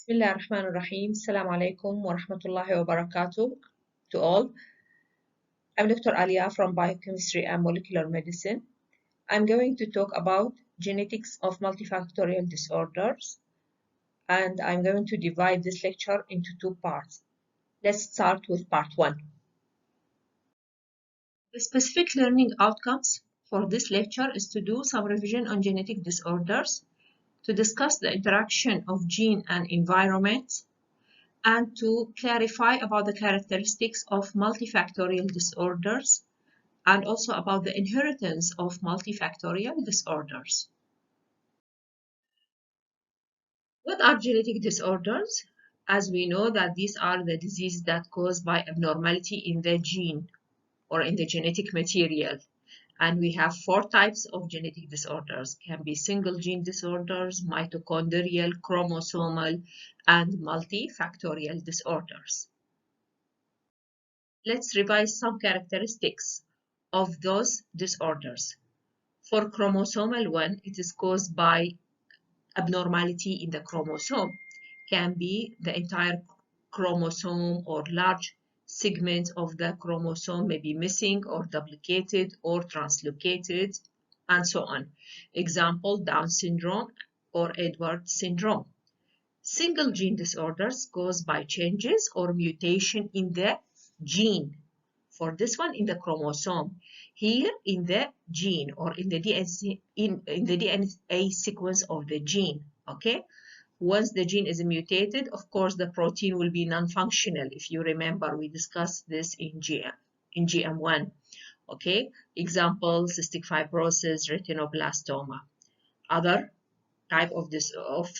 بسم الله الرحمن الرحيم. السلام عليكم ورحمة الله وبركاته to all. I'm Dr. Alia from Biochemistry and Molecular Medicine. I'm going to talk about genetics of multifactorial disorders, and I'm going to divide this lecture into two parts. Let's start with part one. The specific learning outcomes for this lecture is to do some revision on genetic disorders, to discuss the interaction of gene and environment, and to clarify about the characteristics of multifactorial disorders and also about the inheritance of multifactorial disorders. What are genetic disorders? As we know that these are the diseases that caused by abnormality in the gene or in the genetic material. And we have four types of genetic disorders. Can be single gene disorders, mitochondrial, chromosomal, and multifactorial disorders. Let's revise some characteristics of those disorders. For chromosomal one, it is caused by abnormality in the chromosome. Can be the entire chromosome or large segments of the chromosome may be missing or duplicated or translocated and so on. Example, Down syndrome or Edwards syndrome. Single gene disorders caused by changes or mutation in the gene. For this one in the chromosome, here in the gene or in the DNA sequence of the gene, okay? Once the gene is mutated, of course, the protein will be non-functional. If you remember, we discussed this in GM1, okay? Example, cystic fibrosis, retinoblastoma. Other type of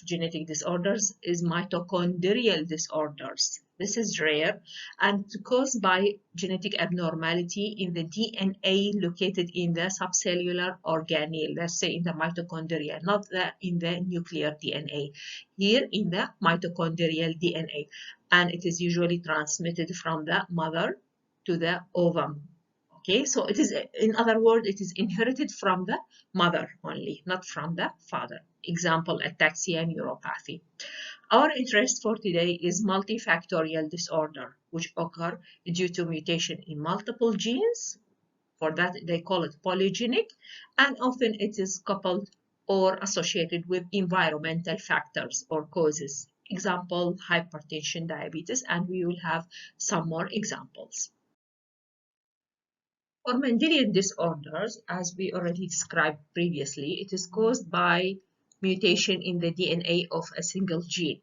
genetic disorders is mitochondrial disorders. This is rare and caused by genetic abnormality in the DNA located in the subcellular organelle, let's say in the mitochondria, not in the nuclear DNA, here in the mitochondrial DNA, and it is usually transmitted from the mother to the ovum. Okay, so it is, in other words, it is inherited from the mother only, not from the father. Example, ataxia neuropathy. Our interest for today is multifactorial disorder, which occur due to mutation in multiple genes. For that, they call it polygenic, and often it is coupled or associated with environmental factors or causes. Example, hypertension, diabetes, and we will have some more examples. For Mendelian disorders, as we already described previously, it is caused by mutation in the DNA of a single gene.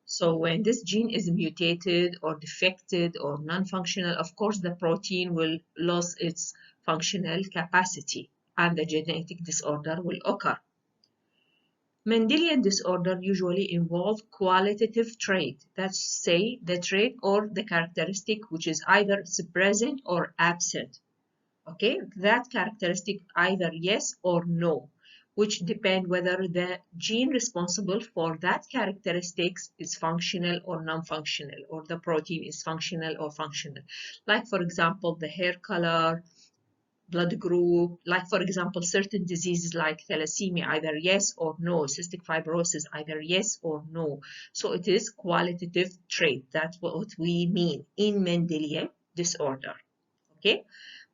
So when this gene is mutated or defected or non-functional, of course, the protein will lose its functional capacity and the genetic disorder will occur. Mendelian disorder usually involve qualitative trait, that's say the trait or the characteristic which is either it's present or absent. Okay, that characteristic either yes or no, which depend whether the gene responsible for that characteristics is functional or non-functional, or the protein is functional or functional. Like for example, the hair color, blood group, like for example, certain diseases like thalassemia, either yes or no, cystic fibrosis, either yes or no. So it is qualitative trait. That's what we mean in Mendelian disorder. Okay.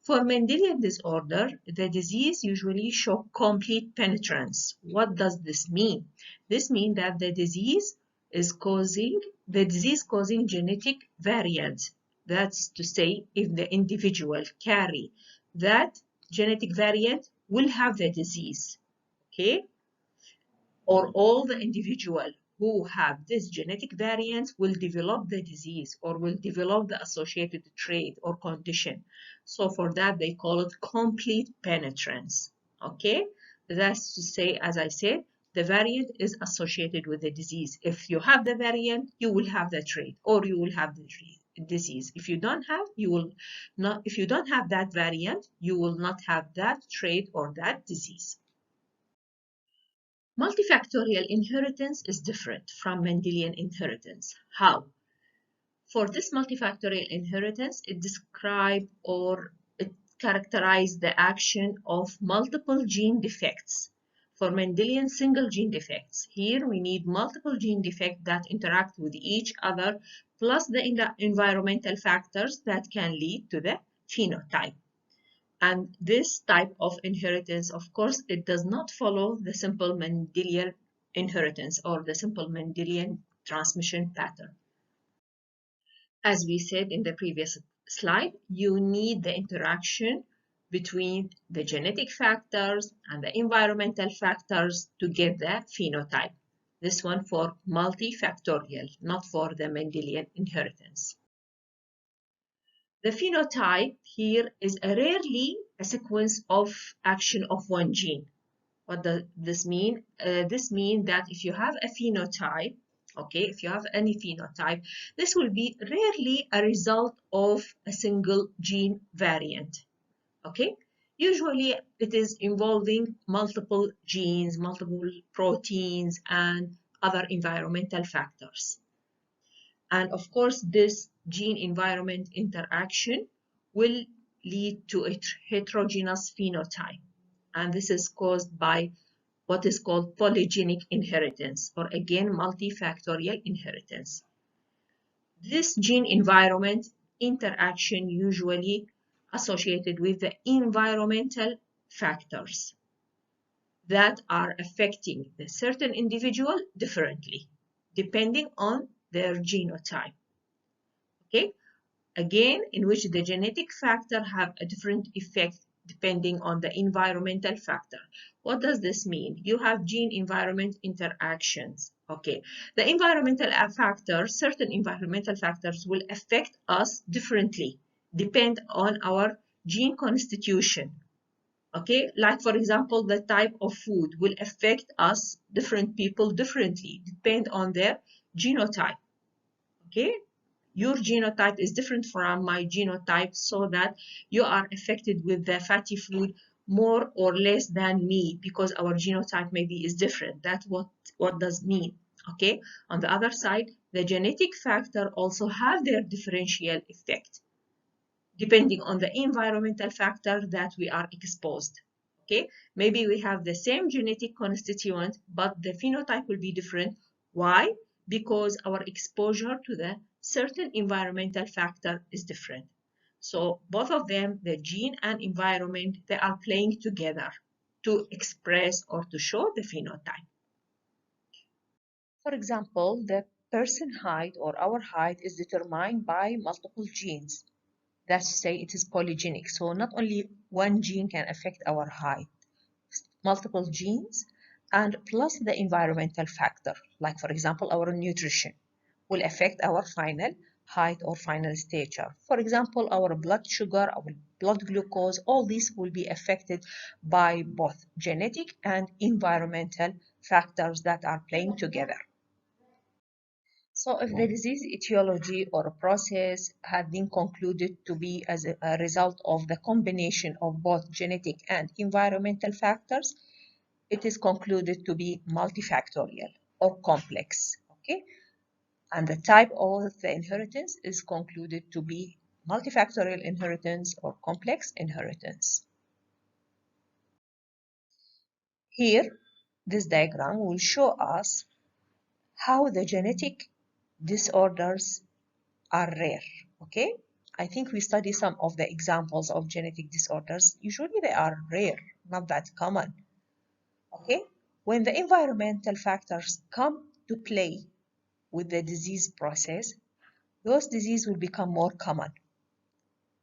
For Mendelian disorder, the disease usually shows complete penetrance. What does this mean? This means that the disease causing genetic variant. That's to say, if the individual carry that genetic variant will have the disease, okay? Or all the individual who have this genetic variant will develop the disease or will develop the associated trait or condition. So for that, they call it complete penetrance, okay? That's to say, as I said, the variant is associated with the disease. If you have the variant, you will have the trait or you will have the disease. If you don't have, if you don't have that variant, you will not have that trait or that disease. Multifactorial inheritance is different from Mendelian inheritance. How? For this multifactorial inheritance, it describes or it characterizes the action of multiple gene defects For Mendelian single gene defects, here we need multiple gene defects that interact with each other, plus the environmental factors that can lead to the phenotype. And this type of inheritance, of course, it does not follow the simple Mendelian inheritance or the simple Mendelian transmission pattern. As we said in the previous slide, you need the interaction between the genetic factors and the environmental factors to get the phenotype. This one for multifactorial, not for the Mendelian inheritance. The phenotype here is rarely a sequence of action of one gene. What does this mean? This means that if you have a phenotype, okay, if you have any phenotype, this will be rarely a result of a single gene variant, okay? Usually it is involving multiple genes, multiple proteins, and other environmental factors. And of course, this gene-environment interaction will lead to a heterogeneous phenotype. And this is caused by what is called polygenic inheritance, or again, multifactorial inheritance. This gene-environment interaction usually associated with the environmental factors that are affecting the certain individual differently, depending on their genotype. Okay, again, in which the genetic factor have a different effect depending on the environmental factor. What does this mean? You have gene-environment interactions. Okay, the environmental factors, certain environmental factors will affect us differently, depend on our gene constitution. Okay, like for example, the type of food will affect us, different people differently, depend on their genotype. Okay, your genotype is different from my genotype, so that you are affected with the fatty food more or less than me, because our genotype maybe is different. That's what does mean. Okay, on the other side, the genetic factor also have their differential effect depending on the environmental factor that we are exposed. Okay, maybe we have the same genetic constituent, but the phenotype will be different. Why? Because our exposure to the certain environmental factor is different. So both of them, the gene and environment, they are playing together to express or to show the phenotype. For example, the person height or our height is determined by multiple genes. That's to say it is polygenic. So not only one gene can affect our height, multiple genes, and plus the environmental factor, like for example, our nutrition will affect our final height or final stature. For example, our blood sugar, our blood glucose, all these will be affected by both genetic and environmental factors that are playing together. So if the disease etiology or process had been concluded to be as a result of the combination of both genetic and environmental factors, it is concluded to be multifactorial or complex, okay? And the type of the inheritance is concluded to be multifactorial inheritance or complex inheritance. Here, this diagram will show us how the genetic disorders are rare, okay? I think we study some of the examples of genetic disorders. Usually they are rare, not that common, okay? When the environmental factors come to play with the disease process, those diseases will become more common,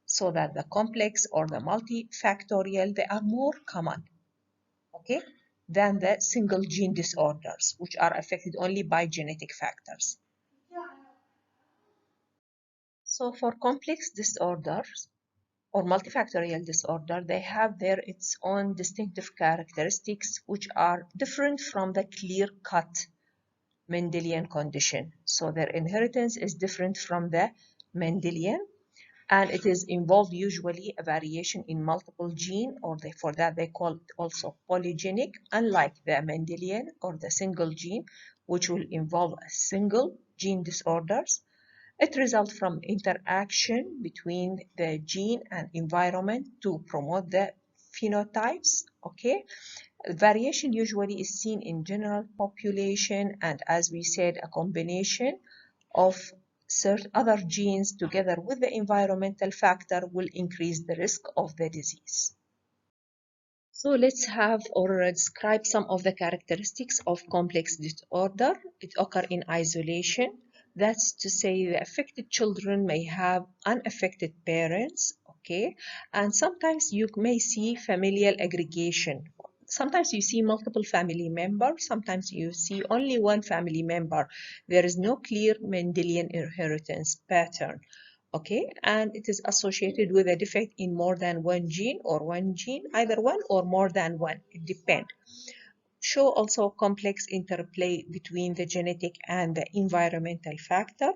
so that the complex or the multifactorial, they are more common, okay, than the single gene disorders, which are affected only by genetic factors. So for complex disorders or multifactorial disorder, they have its own distinctive characteristics, which are different from the clear-cut Mendelian condition. So their inheritance is different from the Mendelian, and it is involved usually a variation in multiple gene, or for that they call it also polygenic, unlike the Mendelian or the single gene, which will involve a single gene disorders. It results from interaction between the gene and environment to promote the phenotypes, okay? Variation usually is seen in general population, and as we said, a combination of certain other genes together with the environmental factor will increase the risk of the disease. So let's have or describe some of the characteristics of complex disorder. It occurs in isolation. That's to say the affected children may have unaffected parents, okay? And sometimes you may see familial aggregation. Sometimes you see multiple family members, sometimes you see only one family member. There is no clear Mendelian inheritance pattern. Okay, and it is associated with a defect in more than one gene or one gene, either one or more than one, it depends. Show also complex interplay between the genetic and the environmental factor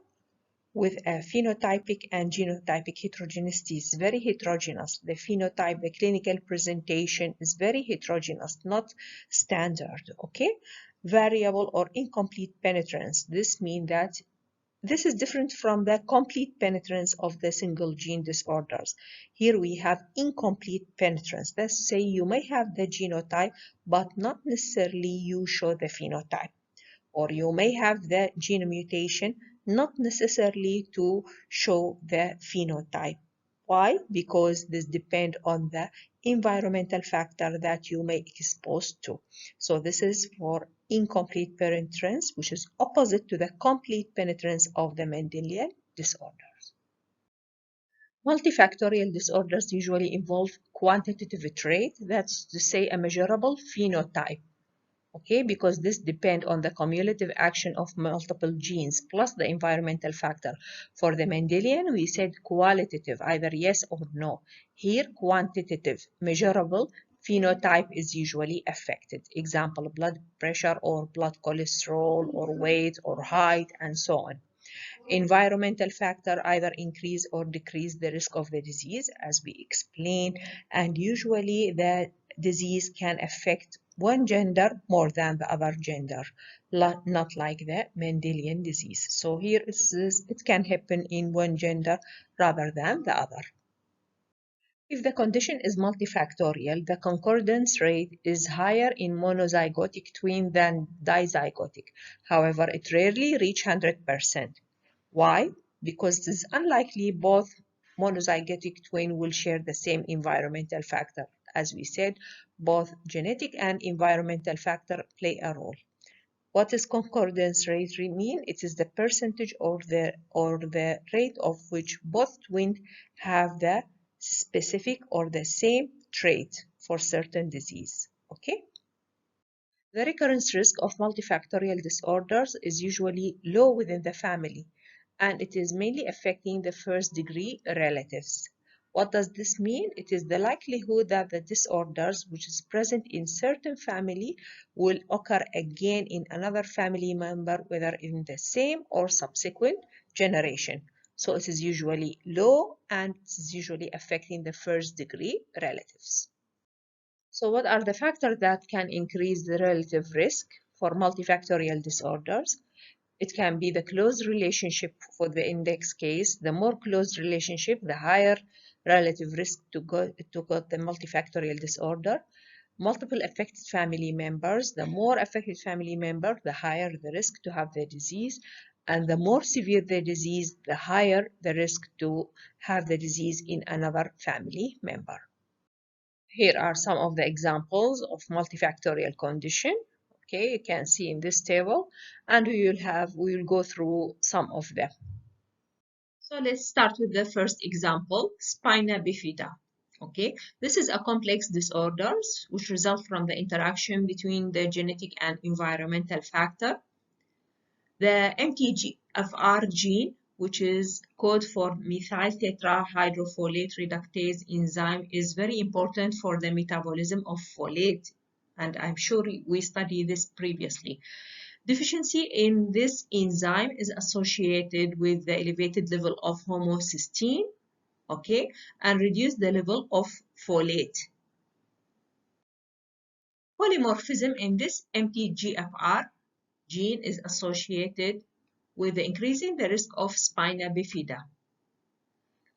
with a phenotypic and genotypic heterogeneity is very heterogeneous. The phenotype, the clinical presentation is very heterogeneous, not standard, okay? Variable or incomplete penetrance. This means that this is different from the complete penetrance of the single gene disorders. Here we have incomplete penetrance. Let's say you may have the genotype, but not necessarily you show the phenotype. Or you may have the gene mutation, not necessarily to show the phenotype. Why? Because this depends on the environmental factor that you may expose to. So this is for incomplete penetrance, which is opposite to the complete penetrance of the Mendelian disorders. Multifactorial disorders usually involve quantitative trait, that's to say a measurable phenotype. Okay, because this depends on the cumulative action of multiple genes plus the environmental factor. For the Mendelian, we said qualitative, either yes or no. Here, quantitative, measurable phenotype is usually affected. Example, blood pressure or blood cholesterol or weight or height and so on. Environmental factor either increase or decrease the risk of the disease, as we explained, and usually the disease can affect one gender more than the other gender, not like the Mendelian disease. So here it can happen in one gender rather than the other. If the condition is multifactorial, the concordance rate is higher in monozygotic twin than dizygotic. However, it rarely reaches 100%. Why? Because it is unlikely both monozygotic twin will share the same environmental factor. As we said, both genetic and environmental factor play a role. What is concordance rate mean? It is the percentage or the rate of which both twins have the specific or the same trait for certain disease. Okay? The recurrence risk of multifactorial disorders is usually low within the family, and it is mainly affecting the first-degree relatives. What does this mean? It is the likelihood that the disorders which is present in certain family will occur again in another family member, whether in the same or subsequent generation. So it is usually low and it is usually affecting the first-degree relatives. So what are the factors that can increase the relative risk for multifactorial disorders? It can be the close relationship for the index case. The more close relationship, the higher relative risk to get the multifactorial disorder. Multiple affected family members. The more affected family member, the higher the risk to have the disease. And the more severe the disease, the higher the risk to have the disease in another family member. Here are some of the examples of multifactorial condition. Okay, you can see in this table, and we will go through some of them. So let's start with the first example, spina bifida. Okay, this is a complex disorders which result from the interaction between the genetic and environmental factor. The MTGFR gene, which is code for methyl tetrahydrofolate reductase enzyme, is very important for the metabolism of folate, and I'm sure we studied this previously. Deficiency in this enzyme is associated with the elevated level of homocysteine, okay, and reduce the level of folate. Polymorphism in this MTGFR gene is associated with increasing the risk of spina bifida.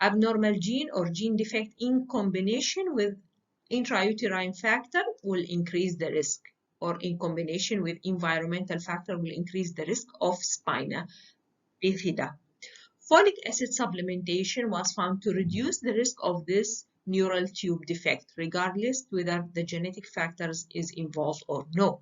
Abnormal gene or gene defect in combination with intrauterine factor will increase the risk, or in combination with environmental factor will increase the risk of spina bifida. Folic acid supplementation was found to reduce the risk of this neural tube defect, regardless whether the genetic factors is involved or no.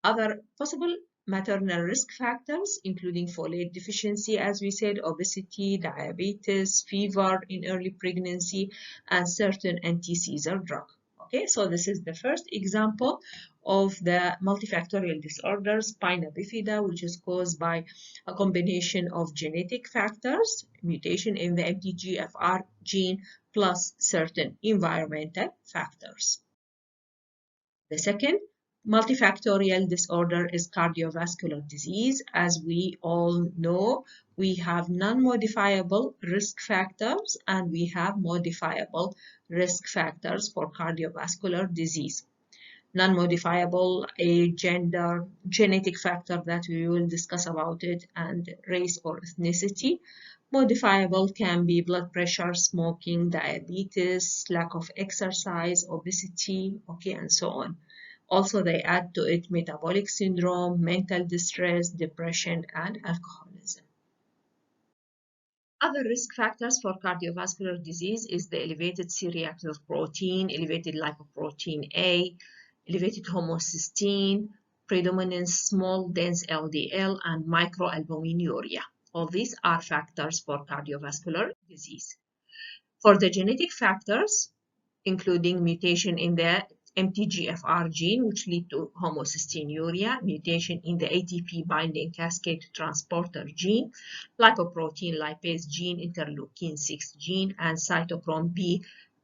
Other possible maternal risk factors, including folate deficiency, as we said, obesity, diabetes, fever in early pregnancy, and certain anti-seizure drug. Okay, so this is the first example of the multifactorial disorder, spina bifida, which is caused by a combination of genetic factors, mutation in the MTGFR gene, plus certain environmental factors. The second multifactorial disorder is cardiovascular disease. As we all know, we have non-modifiable risk factors and we have modifiable risk factors for cardiovascular disease. Non-modifiable, a gender, genetic factor that we will discuss about it, and race or ethnicity. Modifiable can be blood pressure, smoking, diabetes, lack of exercise, obesity, okay, and so on. Also, they add to it metabolic syndrome, mental distress, depression, and alcoholism. Other risk factors for cardiovascular disease is the elevated C-reactive protein, elevated lipoprotein A, elevated homocysteine, predominant small dense LDL, and microalbuminuria. All these are factors for cardiovascular disease. For the genetic factors, including mutation in the MTGFR gene, which lead to homocysteinuria, mutation in the ATP binding cascade transporter gene, lipoprotein lipase gene, interleukin 6 gene, and cytochrome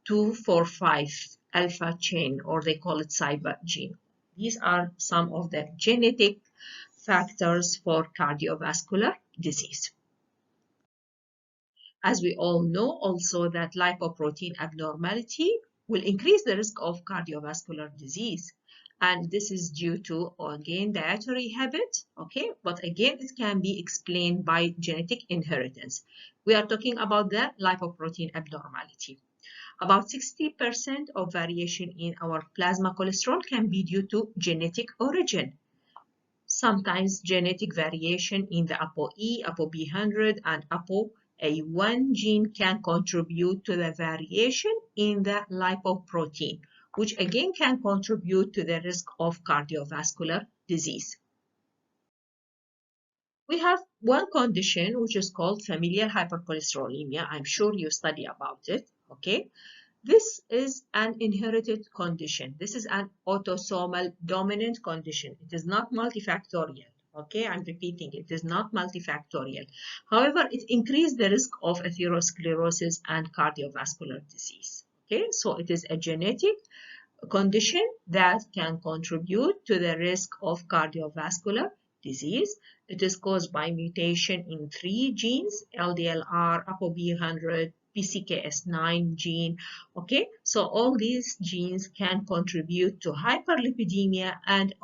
B245 alpha chain, or they call it CYBA gene. These are some of the genetic factors for cardiovascular disease. As we all know also that lipoprotein abnormality will increase the risk of cardiovascular disease. And this is due to, again, dietary habit, okay? But again, it can be explained by genetic inheritance. We are talking about the lipoprotein abnormality. About 60% of variation in our plasma cholesterol can be due to genetic origin. Sometimes genetic variation in the ApoE, ApoB100, and ApoA1 gene can contribute to the variation in the lipoprotein, which again can contribute to the risk of cardiovascular disease. We have one condition which is called familial hypercholesterolemia. I'm sure you study about it, okay? This is an inherited condition. This is an autosomal dominant condition. It is not multifactorial. Okay, I'm repeating, it is not multifactorial. However, it increases the risk of atherosclerosis and cardiovascular disease. Okay, so it is a genetic condition that can contribute to the risk of cardiovascular disease. It is caused by mutation in 3 genes, LDLR, ApoB100, PCKS9 gene. Okay, so all these genes can contribute to hyperlipidemia and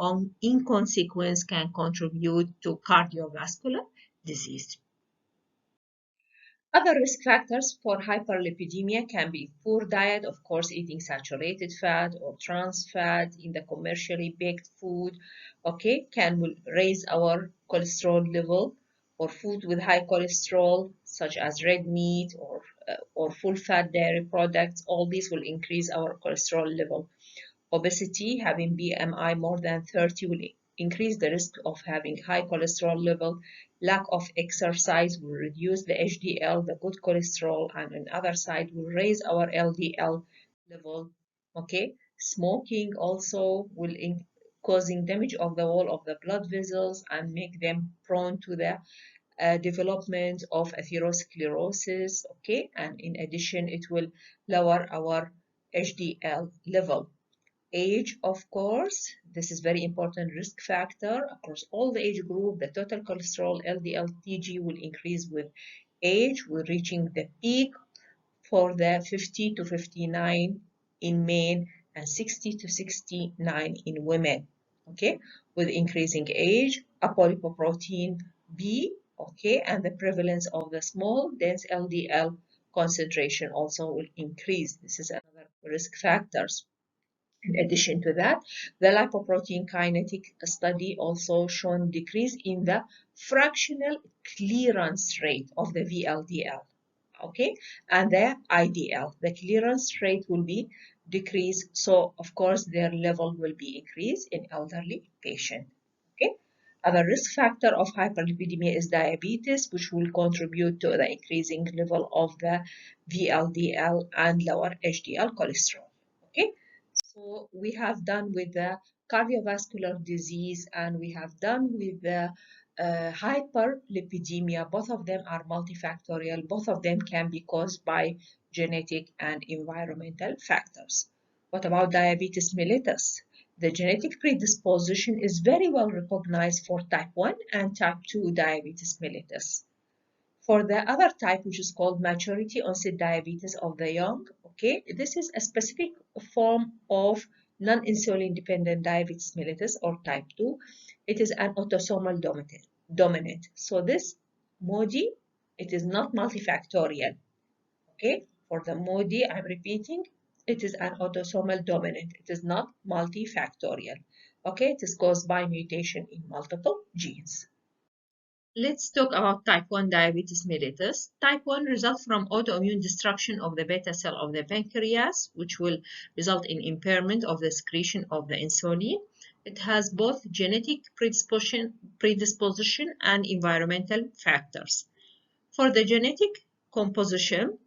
in consequence can contribute to cardiovascular disease. Other risk factors for hyperlipidemia can be poor diet, of course, eating saturated fat or trans fat in the commercially baked food, okay, can raise our cholesterol level, or food with high cholesterol, such as red meat or full fat dairy products. All these will increase our cholesterol level. Obesity, having BMI more than 30 will increase the risk of having high cholesterol level. Lack of exercise will reduce the HDL, the good cholesterol, and on the other side will raise our LDL level. Okay, smoking also will causing damage of the wall of the blood vessels and make them prone to the development of atherosclerosis. Okay, and in addition, it will lower our HDL level. Age, of course, this is very important risk factor across all the age group. The total cholesterol, LDL, TG will increase with age. We're reaching the peak for the 50 to 59 in men and 60 to 69 in women. Okay, with increasing age, apolipoprotein B, okay, and the prevalence of the small dense LDL concentration also will increase. This is another risk factors. In addition to that, the lipoprotein kinetic study also shown decrease in the fractional clearance rate of the VLDL, okay, and the IDL. The clearance rate will be decreased, so of course their level will be increased in elderly patient. Okay. Other risk factor of hyperlipidemia is diabetes, which will contribute to the increasing level of the VLDL and lower HDL cholesterol. Okay. So we have done with the cardiovascular disease and we have done with the hyperlipidemia. Both of them are multifactorial. Both of them can be caused by genetic and environmental factors. What about diabetes mellitus? The genetic predisposition is very well recognized for type 1 and type 2 diabetes mellitus. For the other type, which is called maturity onset diabetes of the young, okay, this is a specific form of non-insulin dependent diabetes mellitus or type 2. It is an autosomal dominant. So this MODY, it is not multifactorial. Okay, for the MODY, I'm repeating, it is an autosomal dominant. It is not multifactorial. Okay, it is caused by mutation in multiple genes. Let's talk about type 1 diabetes mellitus. Type 1 results from autoimmune destruction of the beta cell of the pancreas, which will result in impairment of the secretion of the insulin. It has both genetic predisposition and environmental factors. For the genetic composition,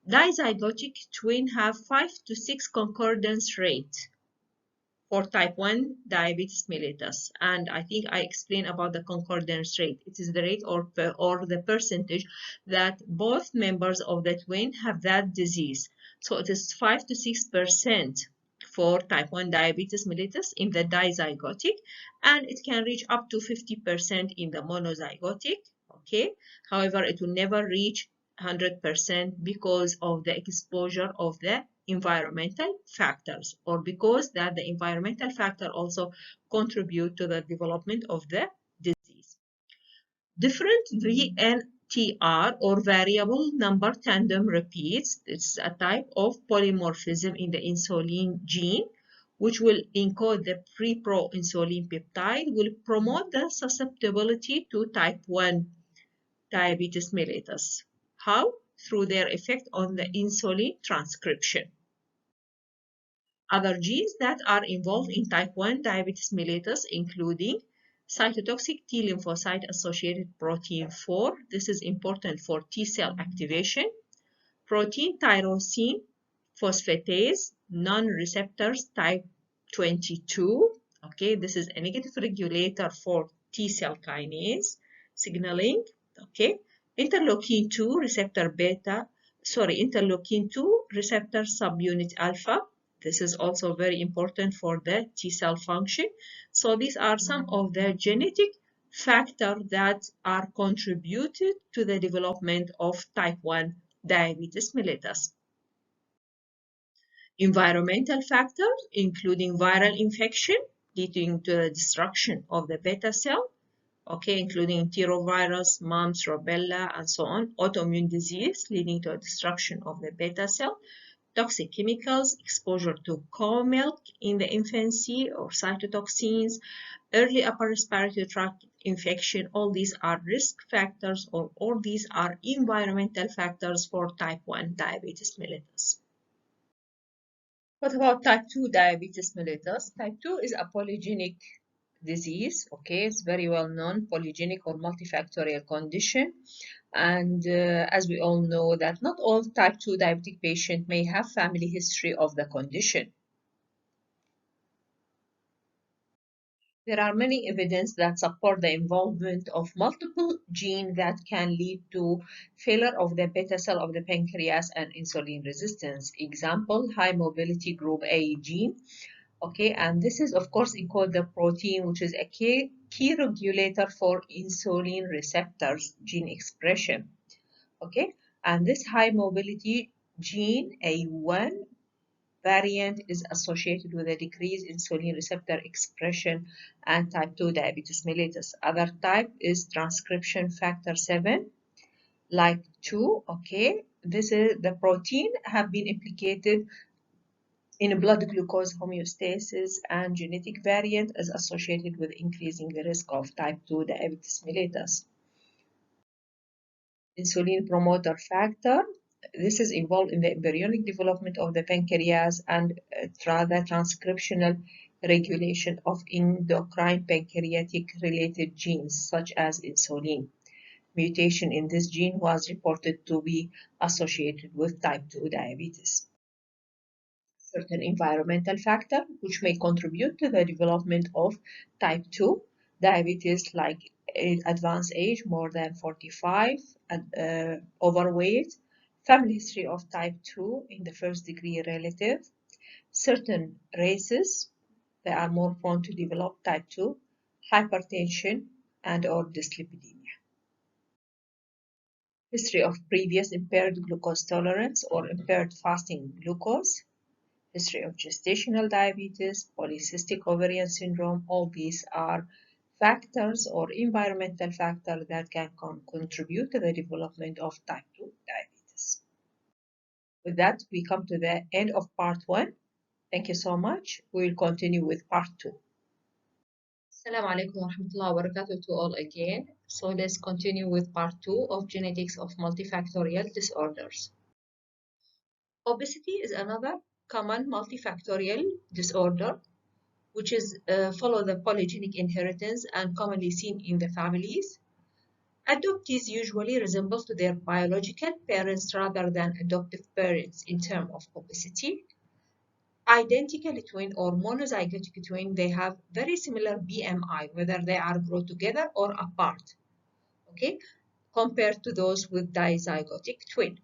dizygotic twins have 5 to 6 concordance rate for type 1 diabetes mellitus, and I think I explained about the concordance rate. It is the rate or the percentage that both members of the twin have that disease. So it is 5 to 6% for type 1 diabetes mellitus in the dizygotic, and it can reach up to 50% in the monozygotic. Okay, however, it will never reach 100% because of the exposure of the environmental factors, or because that the environmental factor also contribute to the development of the disease. Different VNTR or variable number tandem repeats, it's a type of polymorphism in the insulin gene, which will encode the pre-proinsulin peptide, will promote the susceptibility to type 1 diabetes mellitus. How? Through their effect on the insulin transcription. Other genes that are involved in type 1 diabetes mellitus including cytotoxic T lymphocyte associated protein 4. This is important for T cell activation. Protein tyrosine phosphatase non-receptors type 22. Okay, this is a negative regulator for T cell kinase signaling. Okay, interleukin 2 receptor interleukin 2 receptor subunit alpha. This is also very important for the T cell function. So these are some of the genetic factors that are contributed to the development of type 1 diabetes mellitus. Environmental factors, including viral infection leading to the destruction of the beta cell, okay, including enterovirus, mumps, rubella, and so on, autoimmune disease leading to a destruction of the beta cell, toxic chemicals, exposure to cow milk in the infancy or cytotoxins, early upper respiratory tract infection. All these are risk factors, or all these are environmental factors for type 1 diabetes mellitus. What about type 2 diabetes mellitus? Type 2 is a polygenic disease, okay, it's very well known, polygenic or multifactorial condition. And as we all know that not all type 2 diabetic patients may have family history of the condition. There are many evidence that support the involvement of multiple genes that can lead to failure of the beta cell of the pancreas and insulin resistance. Example, high mobility group A gene. Okay, and this is of course encode the protein, which is a key regulator for insulin receptors gene expression. Okay, and this high mobility gene A1 variant is associated with a decreased insulin receptor expression and type 2 diabetes mellitus. Other type is transcription factor 7, like 2. Okay, this is the protein have been implicated in blood glucose homeostasis, and genetic variant is associated with increasing the risk of type 2 diabetes mellitus. Insulin promoter factor, this is involved in the embryonic development of the pancreas and the transcriptional regulation of endocrine pancreatic related genes such as insulin. Mutation in this gene was reported to be associated with type 2 diabetes. Certain environmental factors which may contribute to the development of type 2 diabetes, like advanced age, more than 45, overweight, family history of type 2 in the first degree relative, certain races that are more prone to develop type 2, hypertension, and or dyslipidemia. History of previous impaired glucose tolerance or impaired fasting glucose, history of gestational diabetes, polycystic ovarian syndrome, all these are factors or environmental factors that can contribute to the development of type 2 diabetes. With that, we come to the end of part 1. Thank you so much. We will continue with part 2. Assalamu alaikum wa rahmatullahi wa barakatuh to all again. So let's continue with part 2 of genetics of multifactorial disorders. Obesity is another common multifactorial disorder which is follow the polygenic inheritance and commonly seen in the families. Adoptees usually resemble to their biological parents rather than adoptive parents in terms of obesity. Identical twin or monozygotic twin, they have very similar BMI, whether they are grow together or apart, okay, compared to those with dizygotic twin.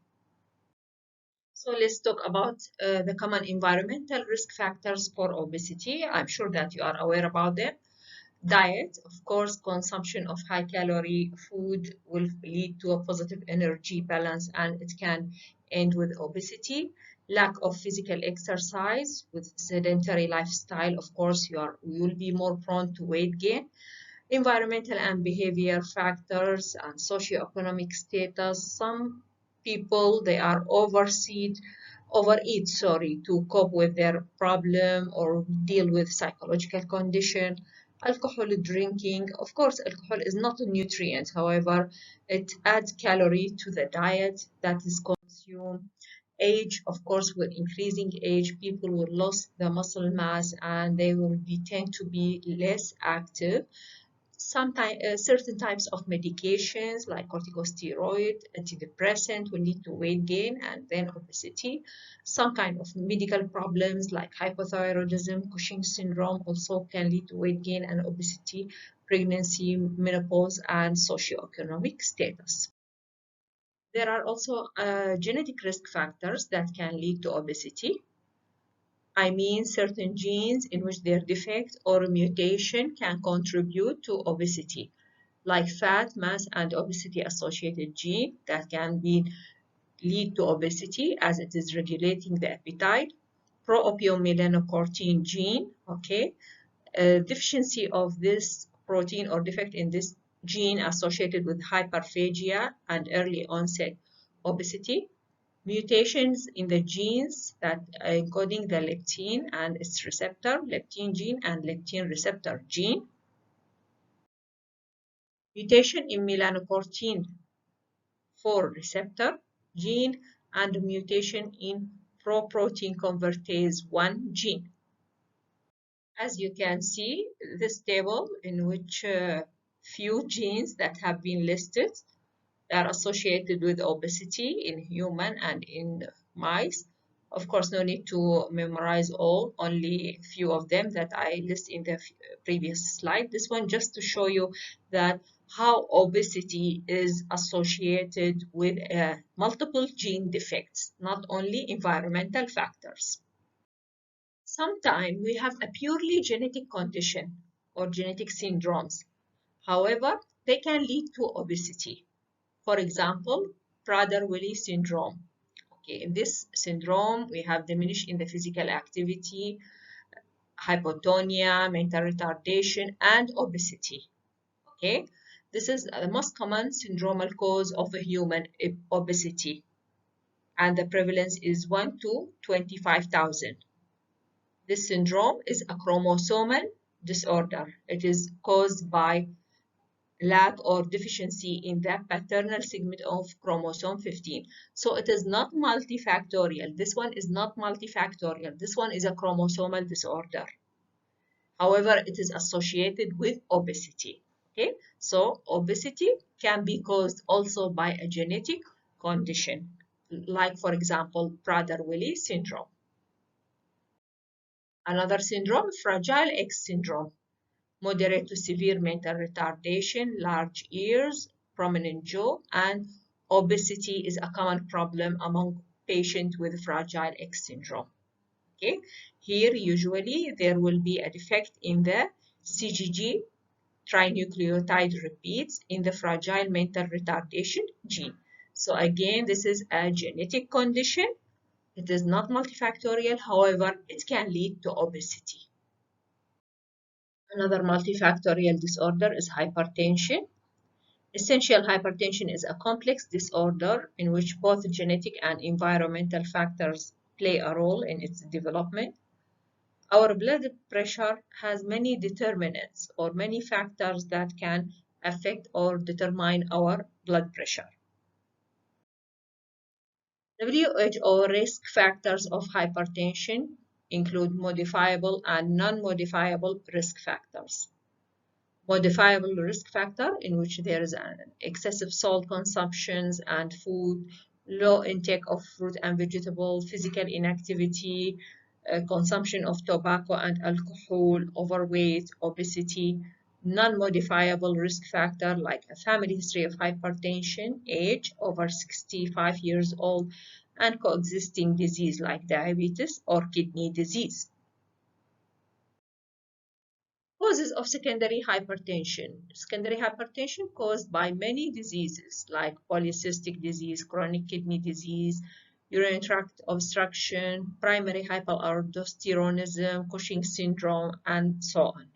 So let's talk about the common environmental risk factors for obesity. I'm sure that you are aware about them. Diet, of course, consumption of high-calorie food will lead to a positive energy balance and it can end with obesity. Lack of physical exercise with sedentary lifestyle, of course, you will be more prone to weight gain. Environmental and behavior factors and socioeconomic status. Some people, they are overeat, to cope with their problem or deal with psychological condition. Alcohol drinking, of course, alcohol is not a nutrient. However, it adds calorie to the diet that is consumed. Age, of course, with increasing age, people will lose the muscle mass and they will tend to be less active. Sometimes certain types of medications like corticosteroid, antidepressant will lead to weight gain and then obesity. Some kind of medical problems like hypothyroidism, Cushing's syndrome also can lead to weight gain and obesity, pregnancy, menopause, and socioeconomic status. There are also genetic risk factors that can lead to obesity. I mean certain genes in which their defect or mutation can contribute to obesity, like fat mass and obesity associated gene that can lead to obesity as it is regulating the appetite. Pro-opiomelanocortin gene, okay, deficiency of this protein or defect in this gene associated with hyperphagia and early onset obesity. Mutations in the genes that are encoding the leptin and its receptor, leptin gene and leptin receptor gene. Mutation in melanocortin 4 receptor gene and mutation in proprotein convertase 1 gene. As you can see, this table in which few genes that have been listed are associated with obesity in human and in mice. Of course, no need to memorize all, only a few of them that I list in the previous slide. This one just to show you that how obesity is associated with multiple gene defects, not only environmental factors. Sometimes we have a purely genetic condition or genetic syndromes. However, they can lead to obesity. For example, Prader-Willi syndrome. Okay, in this syndrome, we have diminished in the physical activity, hypotonia, mental retardation, and obesity. Okay, this is the most common syndromal cause of a human obesity, and the prevalence is 1 to 25,000. This syndrome is a chromosomal disorder. It is caused by lack or deficiency in the paternal segment of chromosome 15. So it is not multifactorial. This one is not multifactorial. This one is a chromosomal disorder. However, it is associated with obesity. Okay, so obesity can be caused also by a genetic condition, like for example, Prader-Willi syndrome. Another syndrome, Fragile X syndrome, moderate to severe mental retardation, large ears, prominent jaw, and obesity is a common problem among patients with Fragile X syndrome. Okay, here usually there will be a defect in the CGG trinucleotide repeats in the fragile mental retardation gene. So again, this is a genetic condition. It is not multifactorial, however, it can lead to obesity. Another multifactorial disorder is hypertension. Essential hypertension is a complex disorder in which both genetic and environmental factors play a role in its development. Our blood pressure has many determinants or many factors that can affect or determine our blood pressure. WHO risk factors of hypertension include modifiable and non-modifiable risk factors. Modifiable risk factor in which there is an excessive salt consumptions and food, low intake of fruit and vegetable, physical inactivity, consumption of tobacco and alcohol, overweight, obesity. Non-modifiable risk factor like a family history of hypertension, age over 65 years old, and coexisting disease like diabetes or kidney disease. Causes of secondary hypertension. Secondary hypertension caused by many diseases like polycystic disease, chronic kidney disease, urinary tract obstruction, primary hyperaldosteronism, Cushing syndrome, and so on.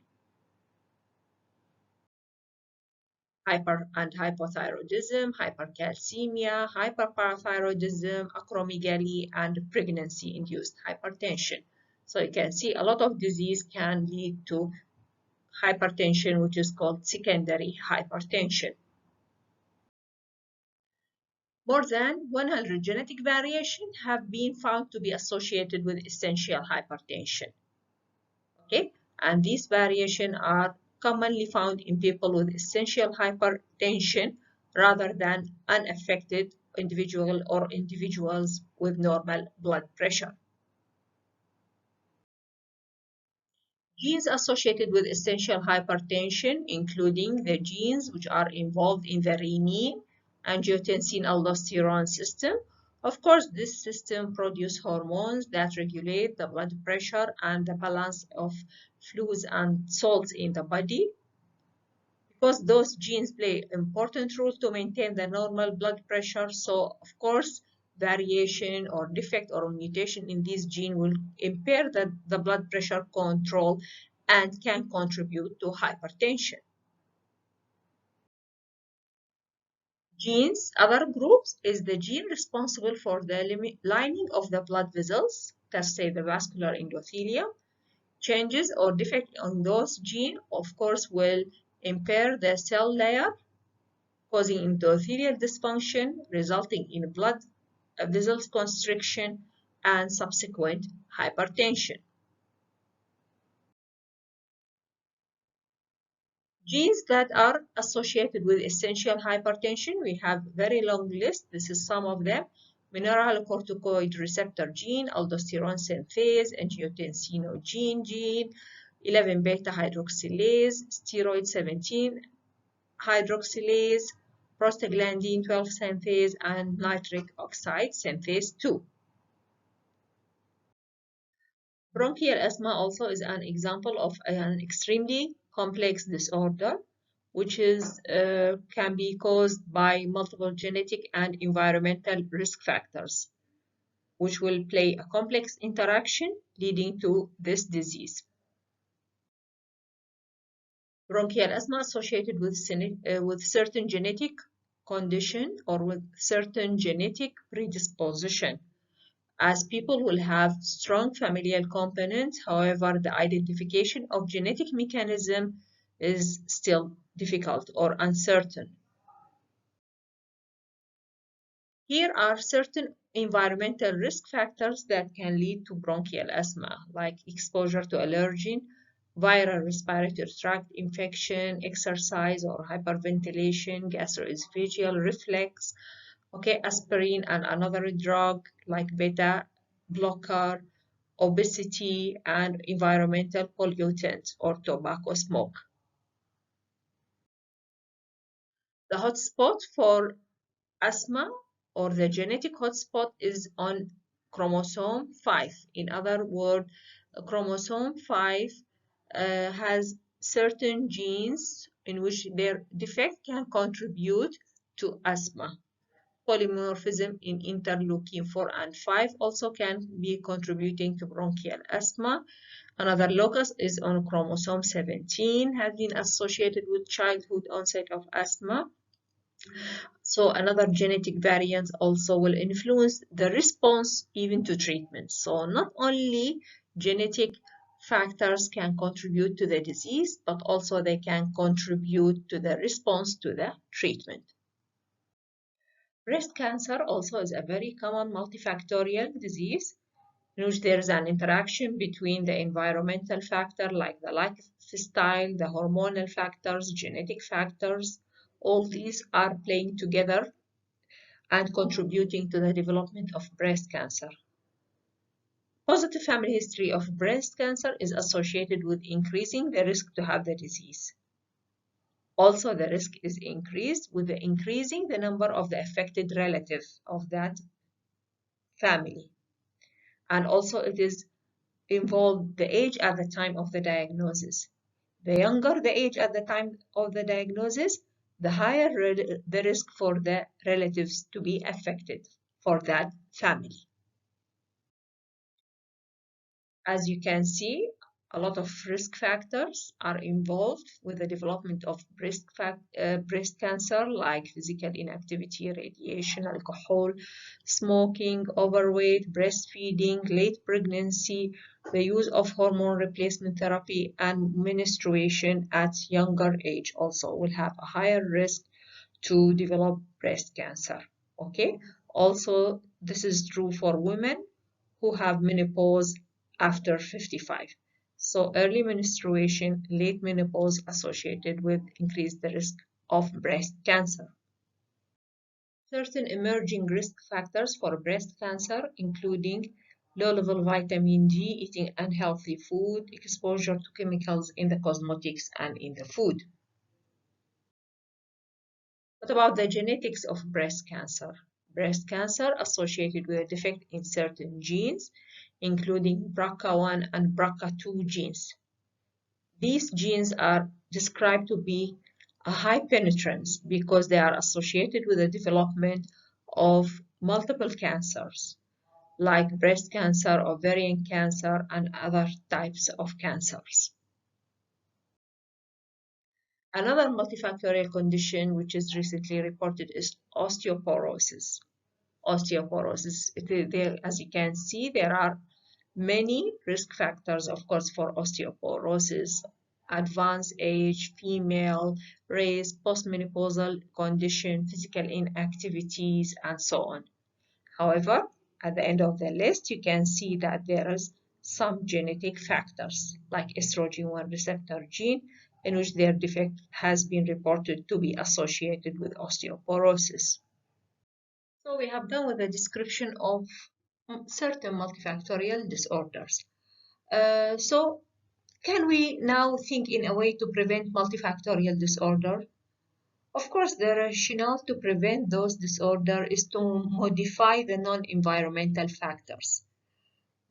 Hyper and hypothyroidism, hypercalcemia, hyperparathyroidism, acromegaly, and pregnancy-induced hypertension. So you can see a lot of disease can lead to hypertension, which is called secondary hypertension. More than 100 genetic variations have been found to be associated with essential hypertension. Okay, and these variations are commonly found in people with essential hypertension rather than unaffected individual or individuals with normal blood pressure. Genes associated with essential hypertension, including the genes which are involved in the renin, angiotensin aldosterone system. Of course, this system produces hormones that regulate the blood pressure and the balance of fluids and salts in the body. Because those genes play an important role to maintain the normal blood pressure, so of course, variation or defect or mutation in this gene will impair the blood pressure control and can contribute to hypertension. Genes, other groups, is the gene responsible for the lining of the blood vessels, let's say the vascular endothelium. Changes or defect on those genes, of course, will impair the cell layer, causing endothelial dysfunction, resulting in blood vessels constriction and subsequent hypertension. Genes that are associated with essential hypertension, we have a very long list. This is some of them. Mineralocorticoid receptor gene, aldosterone synthase, angiotensinogen gene, 11 beta hydroxylase, steroid 17 hydroxylase, prostaglandin 12 synthase, and nitric oxide synthase 2. Bronchial asthma also is an example of an extremely complex disorder, which can be caused by multiple genetic and environmental risk factors, which will play a complex interaction leading to this disease. Bronchial asthma associated with certain genetic condition or with certain genetic predisposition. as people will have strong familial components. However, the identification of genetic mechanism is still difficult or uncertain. Here are certain environmental risk factors that can lead to bronchial asthma, like exposure to allergen, viral respiratory tract infection, exercise or hyperventilation, gastroesophageal reflex, okay, aspirin and another drug like beta blocker, obesity, and environmental pollutants or tobacco smoke. The hotspot for asthma or the genetic hotspot is on chromosome 5. In other words, chromosome 5 has certain genes in which their defect can contribute to asthma. Polymorphism in interleukin 4 and 5 also can be contributing to bronchial asthma. Another locus is on chromosome 17, has been associated with childhood onset of asthma. So another genetic variant also will influence the response even to treatment. So not only genetic factors can contribute to the disease, but also they can contribute to the response to the treatment. Breast cancer also is a very common multifactorial disease in which there is an interaction between the environmental factor like the lifestyle, the hormonal factors, genetic factors. All these are playing together and contributing to the development of breast cancer. Positive family history of breast cancer is associated with increasing the risk to have the disease. Also, the risk is increased with the increasing the number of the affected relatives of that family. And also it is involved the age at the time of the diagnosis. The younger the age at the time of the diagnosis, the higher the risk for the relatives to be affected for that family. As you can see, a lot of risk factors are involved with the development of breast cancer, like physical inactivity, radiation, alcohol, smoking, overweight, breastfeeding, late pregnancy, the use of hormone replacement therapy, and menstruation at younger age also will have a higher risk to develop breast cancer. Okay, also this is true for women who have menopause after 55. So early menstruation, late menopause associated with increased risk of breast cancer. Certain emerging risk factors for breast cancer, including low-level vitamin D, eating unhealthy food, exposure to chemicals in the cosmetics and in the food. What about the genetics of breast cancer? Breast cancer associated with a defect in certain genes, including BRCA1 and BRCA2 genes. These genes are described to be a high penetrance because they are associated with the development of multiple cancers, like breast cancer, ovarian cancer, and other types of cancers. Another multifactorial condition which is recently reported is osteoporosis. Osteoporosis, as you can see, there are many risk factors, of course, for osteoporosis: advanced age, female, race, postmenopausal condition, physical inactivities, and so on. However, at the end of the list, you can see that there is some genetic factors like estrogen 1 receptor gene, in which their defect has been reported to be associated with osteoporosis. So we have done with a description of certain multifactorial disorders. So can we now think in a way to prevent multifactorial disorder? Of course, the rationale to prevent those disorders is to modify the non-environmental factors.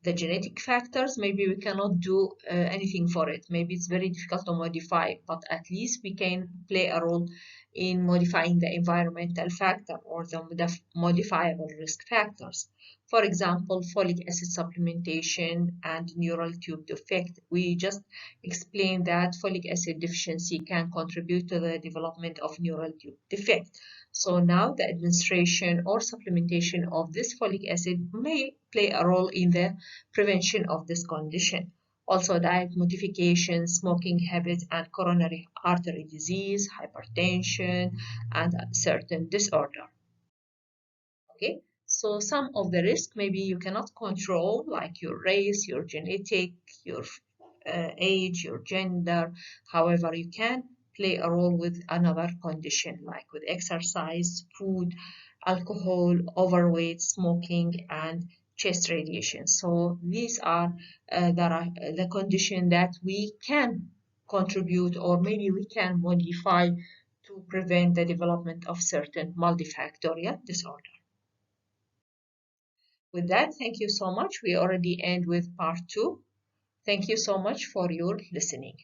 The genetic factors, maybe we cannot do anything for it. Maybe it's very difficult to modify, but at least we can play a role in modifying the environmental factor or the modifiable risk factors. For example, folic acid supplementation and neural tube defect. We just explained that folic acid deficiency can contribute to the development of neural tube defect. So now the administration or supplementation of this folic acid may play a role in the prevention of this condition. Also, diet modification, smoking habits, and coronary artery disease, hypertension, and certain disorder. Okay, so some of the risk maybe you cannot control, like your race, your genetic, your age, your gender. However, you can play a role with another condition, like with exercise, food, alcohol, overweight, smoking, and chest radiation. So these are the condition that we can contribute, or maybe we can modify to prevent the development of certain multifactorial disorder. With that, thank you so much. We already end with part 2. Thank you so much for your listening.